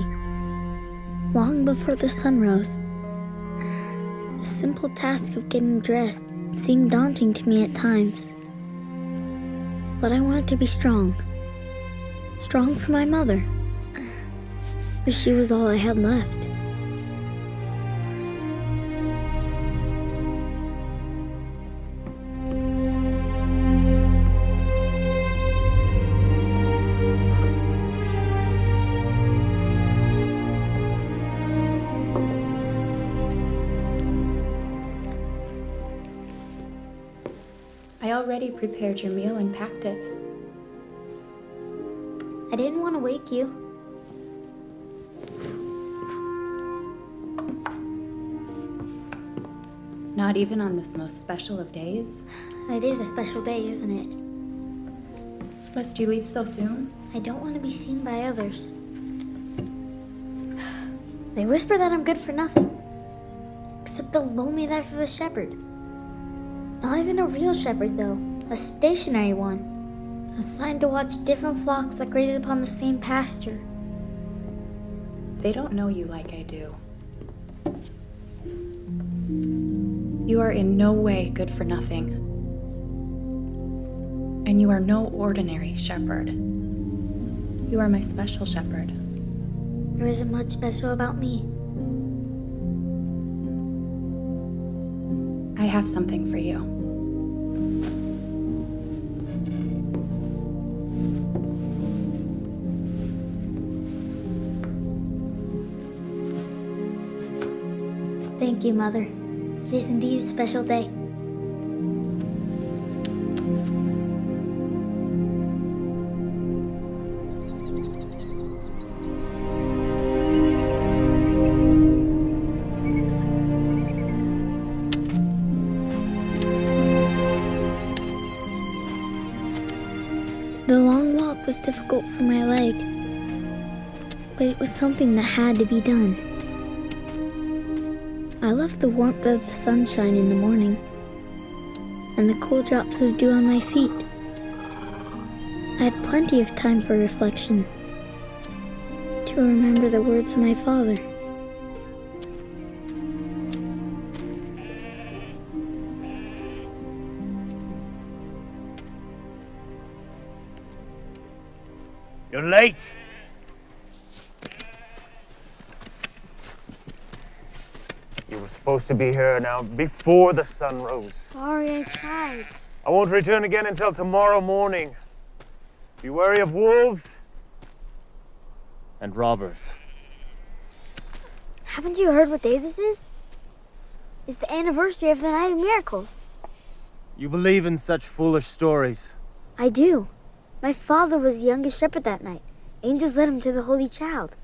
early, long before the sun rose. The simple task of getting dressed seemed daunting to me at times. But I wanted to be strong. Strong for my mother. For she was all I had left. I already prepared your meal and packed it. I didn't want to wake you. Not even on this most special of days? It is a special day, isn't it? Must you leave so soon? I don't want to be seen by others. They whisper that I'm good for nothing. Except they'll loan me life of a shepherd. Not even a real shepherd, though. A stationary one. Assigned to watch different flocks that graze upon the same pasture. They don't know you like I do. You are in no way good for nothing. And you are no ordinary shepherd. You are my special shepherd. There isn't much special about me. I have something for you. Thank you, Mother. It is indeed a special day. The long walk was difficult for my leg, but it was something that had to be done. I loved the warmth of the sunshine in the morning, and the cool drops of dew on my feet. I had plenty of time for reflection, to remember the words of my father. You're late. You were supposed to be here now before the sun rose. Sorry, I tried. I won't return again until tomorrow morning. Be wary of wolves and robbers. Haven't you heard what day this is? It's the anniversary of the Night of Miracles. You believe in such foolish stories. I do. My father was the youngest shepherd that night. Angels led him to the Holy Child.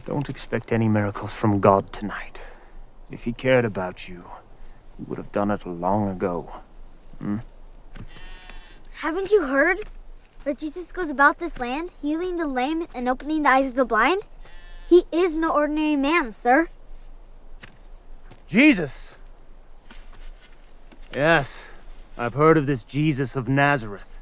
Don't expect any miracles from God tonight. If he cared about you, he would have done it long ago. Haven't you heard that Jesus goes about this land, healing the lame and opening the eyes of the blind? He is no ordinary man, sir. Jesus! Yes, I've heard of this Jesus of Nazareth.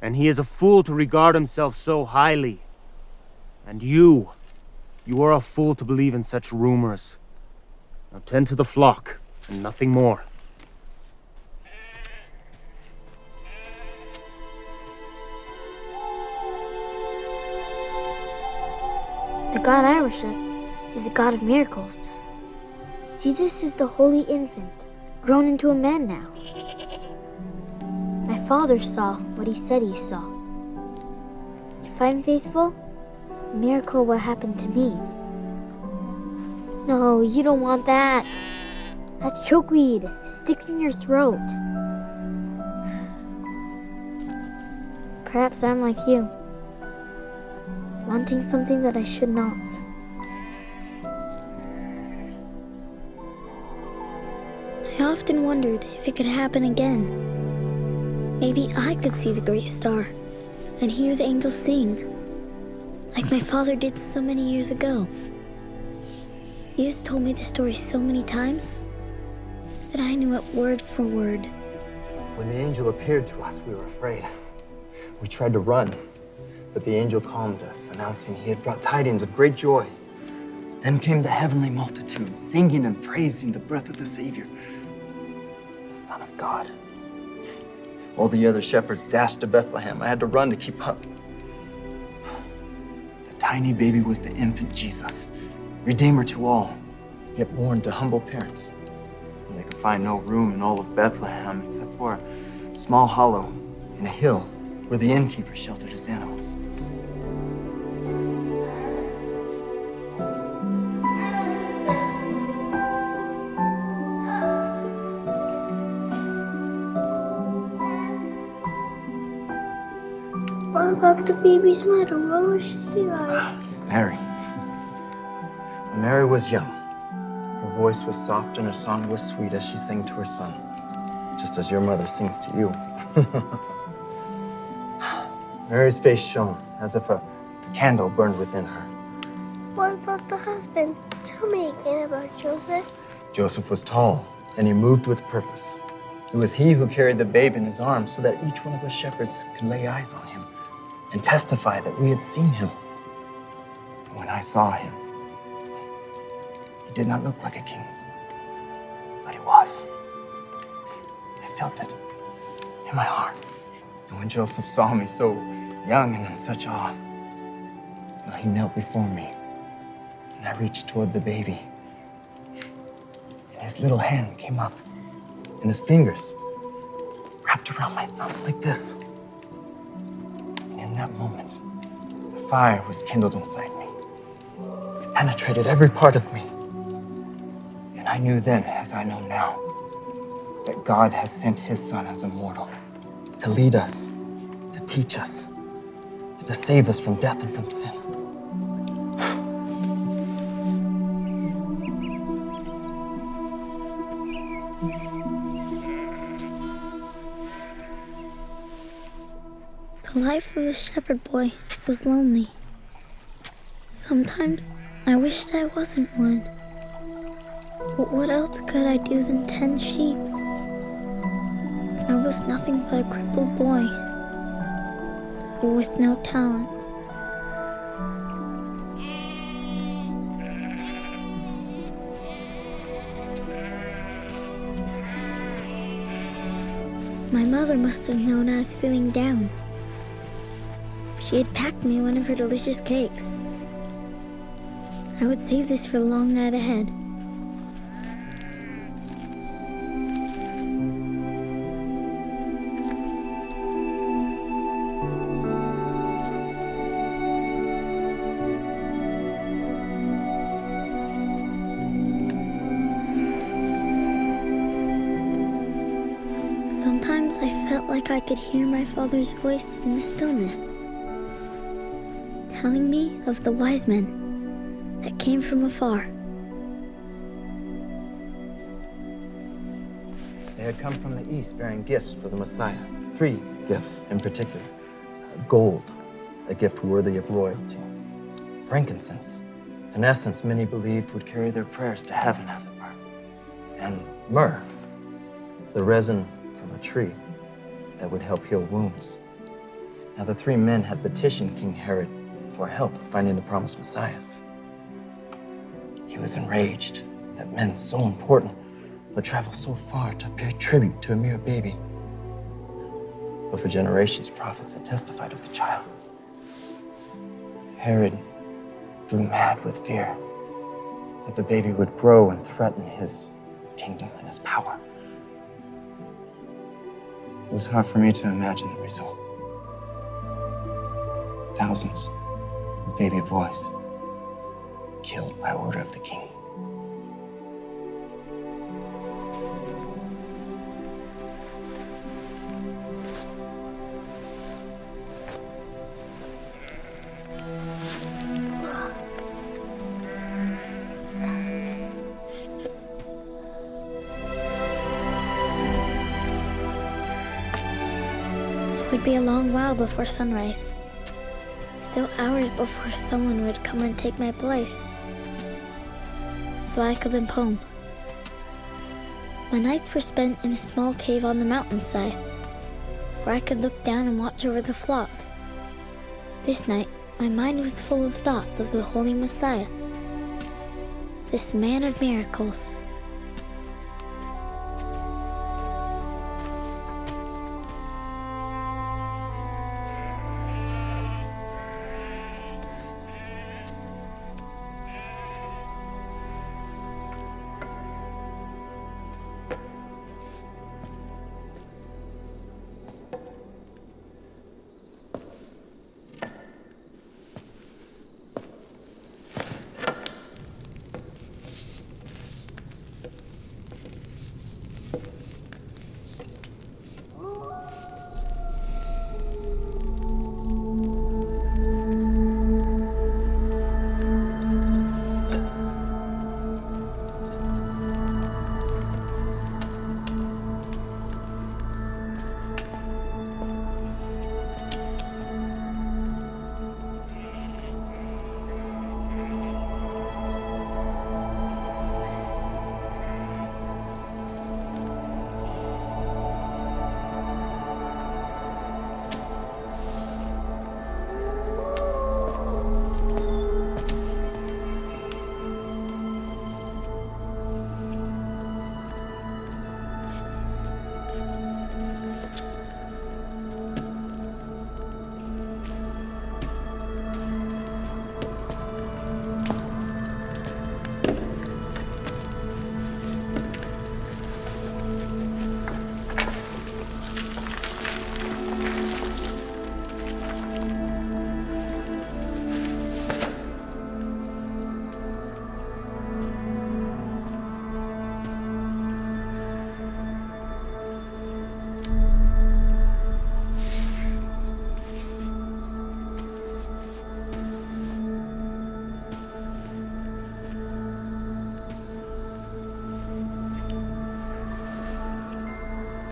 And he is a fool to regard himself so highly. And you are a fool to believe in such rumors. Now tend to the flock, and nothing more. The God I worship is a God of miracles. Jesus is the holy infant, grown into a man now. My father saw what he said he saw. If I'm faithful, a miracle will happen to me. No, you don't want that. That's chokeweed. Sticks in your throat. Perhaps I'm like you, wanting something that I should not. I often wondered if it could happen again. Maybe I could see the great star and hear the angels sing, like my father did so many years ago. He has told me the story so many times that I knew it word for word. When the angel appeared to us, we were afraid. We tried to run, but the angel calmed us, announcing he had brought tidings of great joy. Then came the heavenly multitude, singing and praising the birth of the Savior, the Son of God. All the other shepherds dashed to Bethlehem. I had to run to keep up. The tiny baby was the infant Jesus, Redeemer to all, yet born to humble parents. And they could find no room in all of Bethlehem except for a small hollow in a hill where the innkeeper sheltered his animals. What about the baby's mother? What was she like? Mary. When Mary was young, her voice was soft and her song was sweet as she sang to her son, just as your mother sings to you. Mary's face shone as if a candle burned within her. What about the husband? Tell me again about Joseph. Joseph was tall, and he moved with purpose. It was he who carried the babe in his arms so that each one of us shepherds could lay eyes on him and testify that we had seen him. And when I saw him, he did not look like a king, but he was. I felt it in my heart. And when Joseph saw me so young and in such awe, well, he knelt before me, and I reached toward the baby. And his little hand came up, and his fingers wrapped around my thumb like this. And in that moment, a fire was kindled inside me. It penetrated every part of me. And I knew then, as I know now, that God has sent his Son as a mortal to lead us, to teach us, and to save us from death and from sin. The life of a shepherd boy was lonely. Sometimes I wished I wasn't one. But what else could I do than tend sheep? I was nothing but a crippled boy with no talents. My mother must have known I was feeling down. She had packed me one of her delicious cakes. I would save this for the long night ahead. Sometimes I felt like I could hear my father's voice in the stillness, telling me of the wise men that came from afar. They had come from the east bearing gifts for the Messiah. 3 gifts in particular. Gold, a gift worthy of royalty. Frankincense, an essence many believed would carry their prayers to heaven, as it were. And myrrh, the resin from a tree that would help heal wounds. Now the 3 men had petitioned King Herod for help finding the promised Messiah. He was enraged that men so important would travel so far to pay tribute to a mere baby. But for generations, prophets had testified of the child. Herod grew mad with fear that the baby would grow and threaten his kingdom and his power. It was hard for me to imagine the result. Thousands of baby boys killed by order of the king. It would be a long while before sunrise. Still hours before someone would come and take my place, so I could limp home. My nights were spent in a small cave on the mountainside, where I could look down and watch over the flock. This night, my mind was full of thoughts of the Holy Messiah, this man of miracles.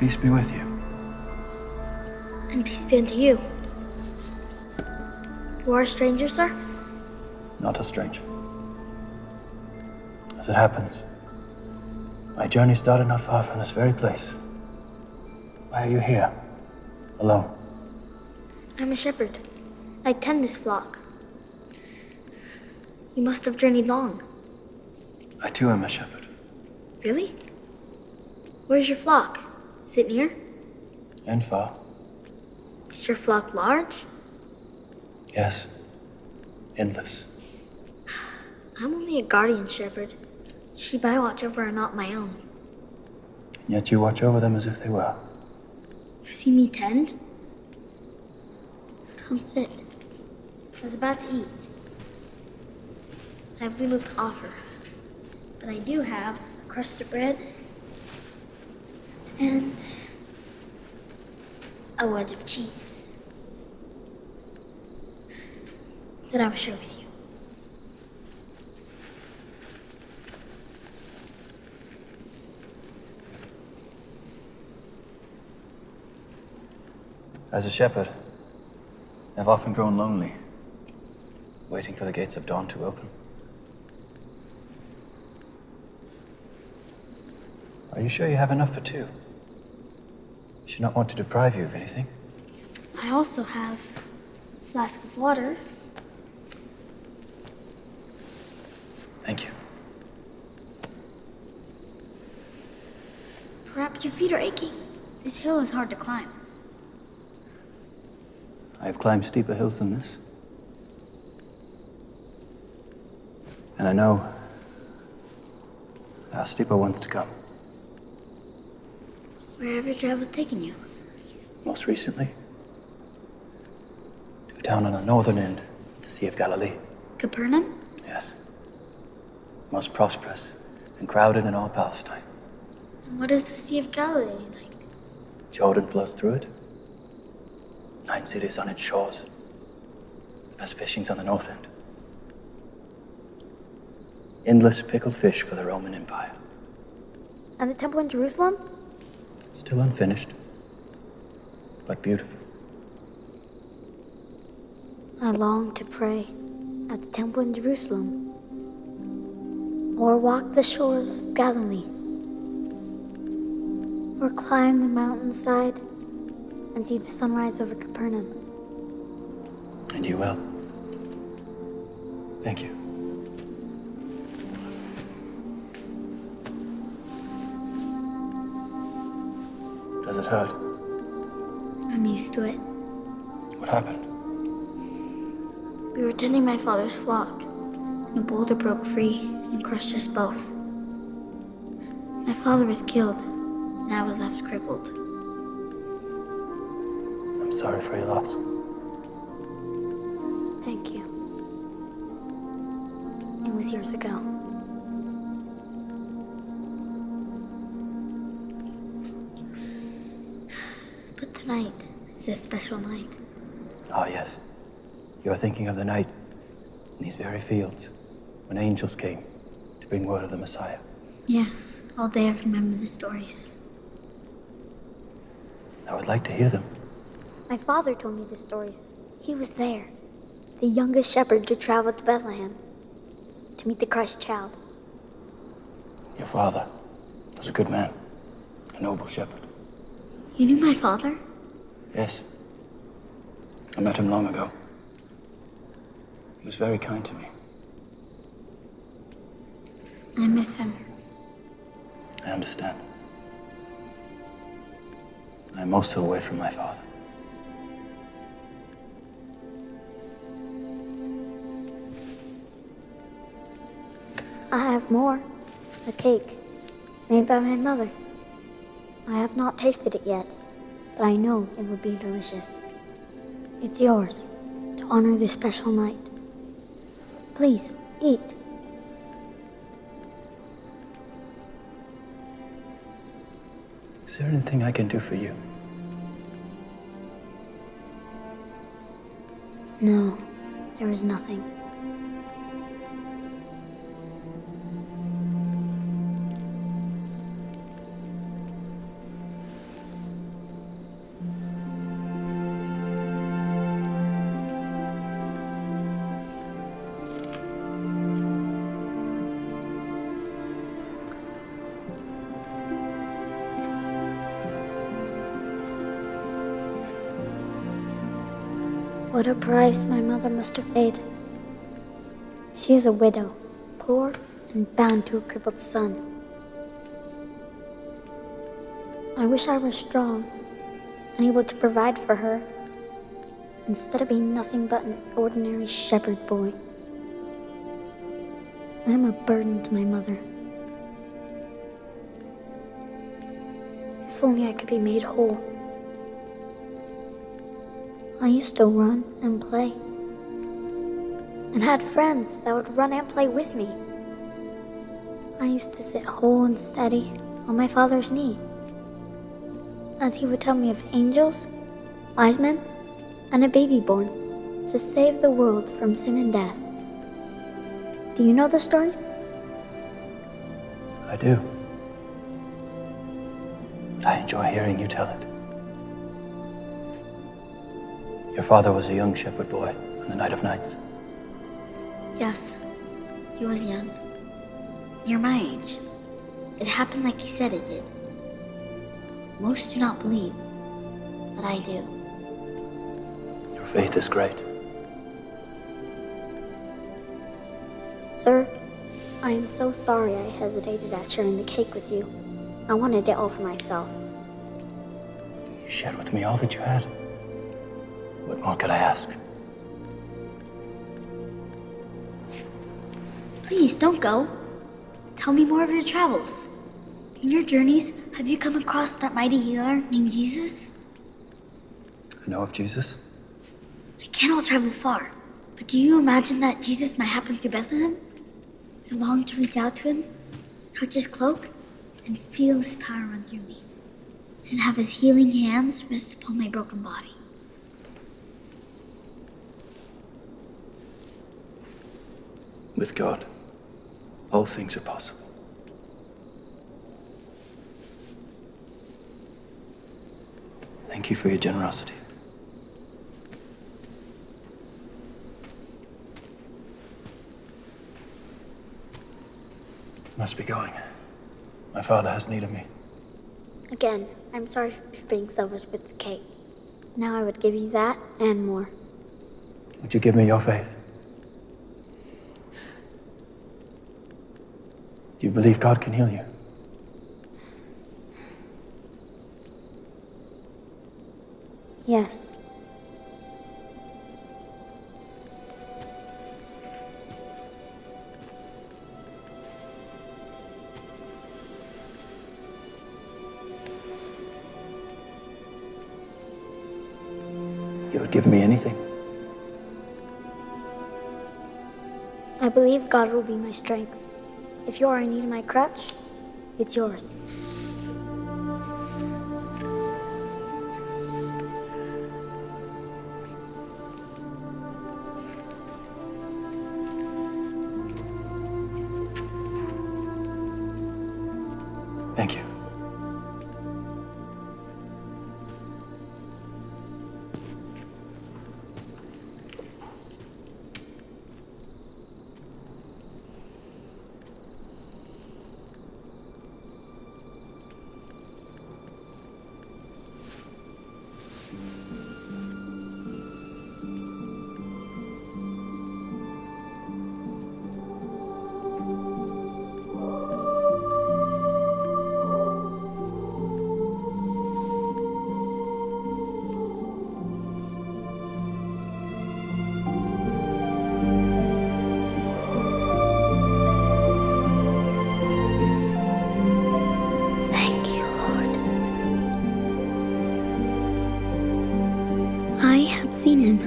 Peace be with you. And peace be unto you. You are a stranger, sir? Not a stranger. As it happens, my journey started not far from this very place. Why are you here? Alone? I'm a shepherd. I tend this flock. You must have journeyed long. I too am a shepherd. Really? Where's your flock? Is it near? And far. Is your flock large? Yes. Endless. I'm only a guardian shepherd. The sheep I watch over are not my own. Yet you watch over them as if they were. You've seen me tend? Come sit. I was about to eat. I have little to offer, but I do have a crust of bread and a wedge of cheese that I will share with you. As a shepherd, I've often grown lonely, waiting for the gates of dawn to open. Are you sure you have enough for two? I should not want to deprive you of anything. I also have a flask of water. Thank you. Perhaps your feet are aching. This hill is hard to climb. I have climbed steeper hills than this. And I know there are steeper ones to come. Where have your travels taken you? Most recently, to a town on the northern end of the Sea of Galilee. Capernaum? Yes. Most prosperous and crowded in all Palestine. And what is the Sea of Galilee like? Jordan flows through it. 9 cities on its shores. The best fishing's on the north end. Endless pickled fish for the Roman Empire. And the temple in Jerusalem? Still unfinished, but beautiful. I long to pray at the temple in Jerusalem, or walk the shores of Galilee, or climb the mountainside and see the sunrise over Capernaum. And you will. Thank you. Does it hurt? I'm used to it. What happened? We were tending my father's flock, and a boulder broke free and crushed us both. My father was killed, and I was left crippled. I'm sorry for your loss. Thank you. It was years ago. But tonight is a special night. Oh, yes. You are thinking of the night in these very fields when angels came to bring word of the Messiah. Yes, all day I've remembered the stories. I would like to hear them. My father told me the stories. He was there, the youngest shepherd to travel to Bethlehem to meet the Christ child. Your father was a good man, a noble shepherd. You knew my father? Yes. I met him long ago. He was very kind to me. I miss him. I understand. I am also away from my father. I have more. A cake made by my mother. I have not tasted it yet, but I know it will be delicious. It's yours to honor this special night. Please, eat. Is there anything I can do for you? No, there is nothing. What a price my mother must have paid. She is a widow, poor and bound to a crippled son. I wish I were strong and able to provide for her, instead of being nothing but an ordinary shepherd boy. I am a burden to my mother. If only I could be made whole. I used to run and play, and had friends that would run and play with me. I used to sit whole and steady on my father's knee, as he would tell me of angels, wise men, and a baby born to save the world from sin and death. Do you know the stories? I do. But I enjoy hearing you tell it. Your father was a young shepherd boy on the night of nights. Yes, he was young, near my age. It happened like he said it did. Most do not believe, but I do. Your faith is great. Sir, I am so sorry I hesitated at sharing the cake with you. I wanted it all for myself. You shared with me all that you had. What more could I ask? Please, don't go. Tell me more of your travels. In your journeys, have you come across that mighty healer named Jesus? I know of Jesus. I cannot travel far, but do you imagine that Jesus might happen through Bethlehem? I long to reach out to him, touch his cloak, and feel his power run through me, and have his healing hands rest upon my broken body. With God, all things are possible. Thank you for your generosity. Must be going. My father has need of me. Again, I'm sorry for being selfish with the cake. Now I would give you that and more. Would you give me your faith? Do you believe God can heal you? Yes. You would give me anything? I believe God will be my strength. If you are in need of my crutch, it's yours. Thank you. Thank you, Lord. I had seen him,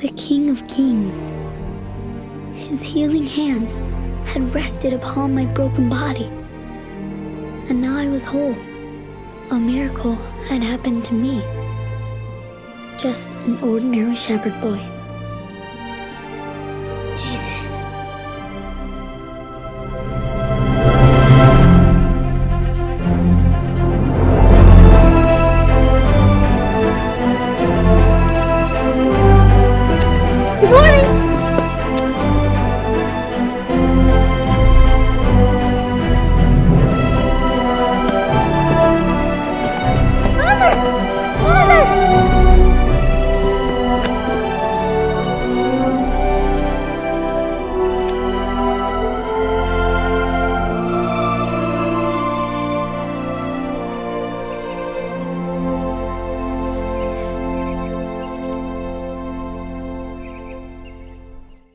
the King of Kings. His healing hands had rested upon my broken body, and now I was whole. A miracle had happened to me. Just an ordinary shepherd boy.